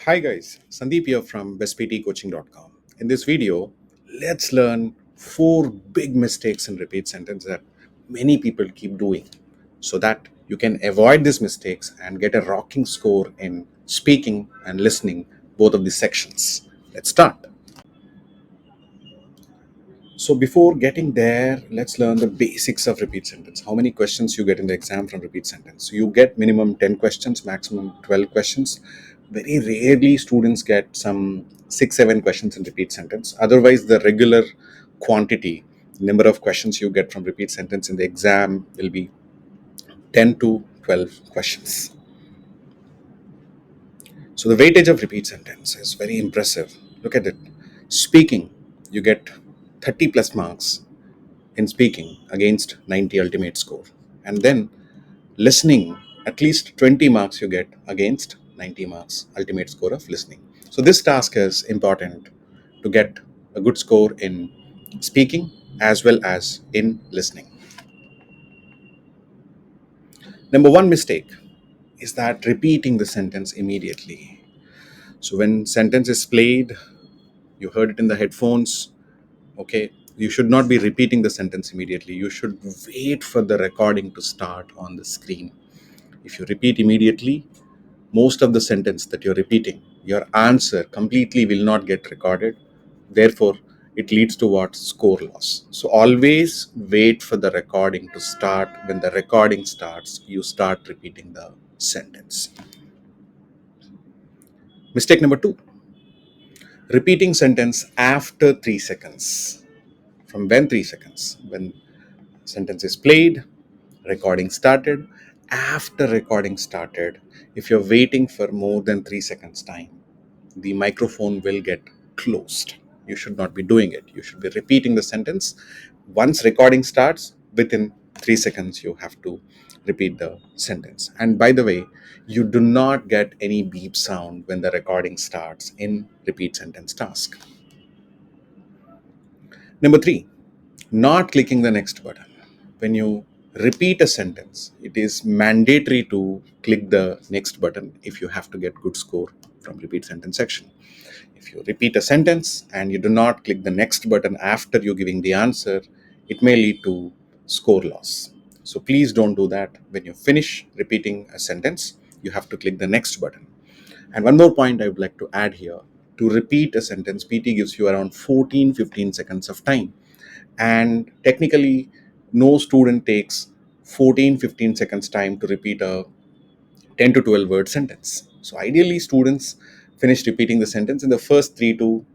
Hi guys, Sandeep here from bestptcoaching.com. In this video, let's learn 4 big mistakes in repeat sentence that many people keep doing so that you can avoid these mistakes and get a rocking score in speaking and listening, both of these sections. Let's start. So before getting there, let's learn the basics of repeat sentence. How many questions you get in the exam from repeat sentence? So you get minimum 10 questions, maximum 12 questions. Very rarely students get some 6, 7 questions in repeat sentence. Otherwise, the regular quantity, number of questions you get from repeat sentence in the exam will be 10 to 12 questions. So the weightage of repeat sentence is very impressive. Look at it. Speaking, you get 30 plus marks in speaking against 90 ultimate score, and then listening, at least 20 marks you get against 90 marks ultimate score of listening. So this task is important to get a good score in speaking as well as in listening. Number one mistake is that repeating the sentence immediately. So when sentence is played, you heard it in the headphones, okay, you should not be repeating the sentence immediately. You should wait for the recording to start on the screen. If you repeat immediately, most of the sentence that you're repeating, your answer completely will not get recorded. Therefore, it leads to what? Score loss. So always wait for the recording to start. When the recording starts, you start repeating the sentence. Mistake number 2, repeating sentence after 3 seconds. From when 3 seconds? When sentence is played, recording started. After recording started, if you're waiting for more than 3 seconds time, the microphone will get closed. You should not be doing it. You should be repeating the sentence. Once recording starts, within 3 seconds you have to repeat the sentence. And by the way, you do not get any beep sound when the recording starts in repeat sentence task. Number 3, not clicking the next button. When you repeat a sentence, it is mandatory to click the next button if you have to get good score from repeat sentence section. If you repeat a sentence and you do not click the next button after you giving the answer, it may lead to score loss. So please don't do that. When you finish repeating a sentence, you have to click the next button. And one more point I would like to add here. To repeat a sentence, PT gives you around 14-15 seconds of time. And technically, no student takes 14-15 seconds time to repeat a 10 to 12 word sentence. So ideally, students finish repeating the sentence in the first 3 to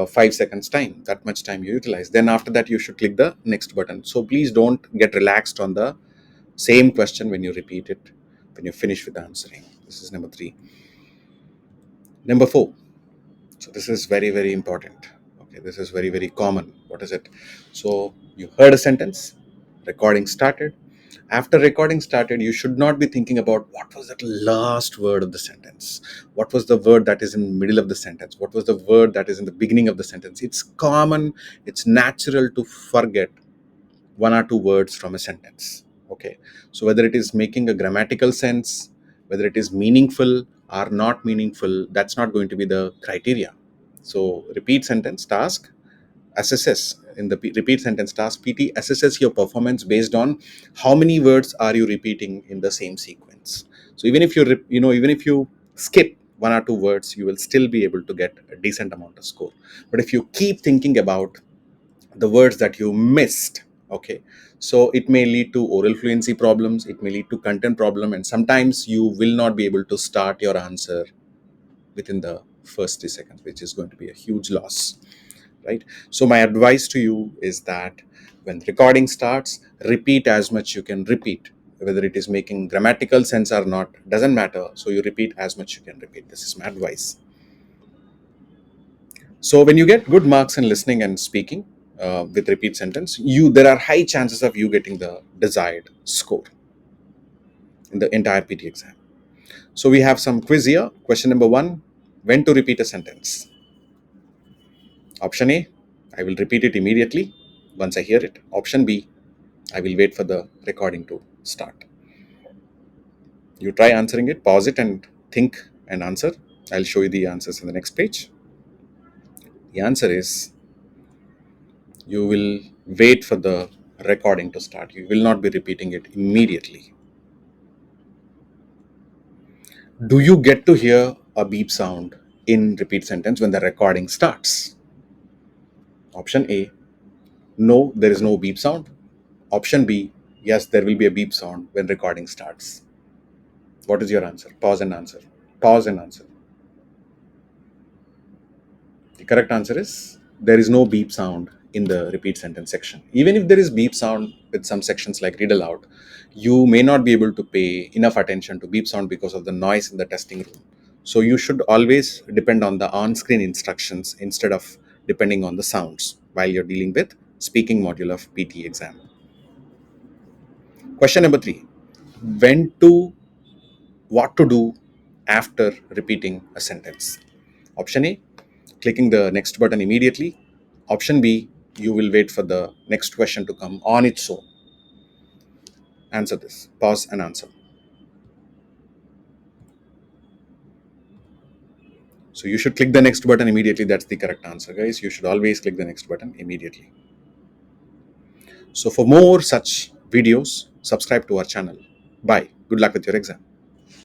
5 seconds time. That much time you utilize. Then after that, you should click the next button. So please don't get relaxed on the same question when you repeat it, when you finish with answering. This is number 3. Number 4. So this is very, very important. Okay, this is very, very common. What is it? So you heard a sentence, recording started. After recording started, you should not be thinking about what was that last word of the sentence. What was the word that is in the middle of the sentence? What was the word that is in the beginning of the sentence? It's common, it's natural to forget 1 or 2 words from a sentence. Okay, so whether it is making a grammatical sense, whether it is meaningful or not meaningful, that's not going to be the criteria. So repeat sentence task assesses, in the repeat sentence task, PT assesses your performance based on how many words are you repeating in the same sequence. So even if even if you skip 1 or 2 words, you will still be able to get a decent amount of score. But if you keep thinking about the words that you missed, okay, so it may lead to oral fluency problems, it may lead to content problem, and sometimes you will not be able to start your answer within the first 3 seconds, which is going to be a huge loss, right? So my advice to you is that when recording starts, repeat as much you can repeat, whether it is making grammatical sense or not, doesn't matter. So you repeat as much you can repeat. This is my advice. So when you get good marks in listening and speaking with repeat sentence, there are high chances of you getting the desired score in the entire PT exam. So we have some quiz here. Question number 1: when to repeat a sentence? Option A: I will repeat it immediately once I hear it. Option B: I will wait for the recording to start. You try answering it, pause it, and think and answer. I'll show you the answers in the next page. The answer is you will wait for the recording to start. You will not be repeating it immediately. Do you get to hear a beep sound in repeat sentence when the recording starts? Option A, no, there is no beep sound. Option B, yes, there will be a beep sound when recording starts. What is your answer? Pause and answer. Pause and answer. The correct answer is there is no beep sound in the repeat sentence section. Even if there is beep sound with some sections like read aloud, you may not be able to pay enough attention to beep sound because of the noise in the testing room. So you should always depend on the on-screen instructions instead of depending on the sounds while you're dealing with speaking module of PTE exam. Question number 3. When to What to do after repeating a sentence? Option A, clicking the next button immediately. Option B, you will wait for the next question to come on its own. Answer this. Pause and answer. So you should click the next button immediately. That's the correct answer, guys. You should always click the next button immediately. So for more such videos, subscribe to our channel. Bye. Good luck with your exam.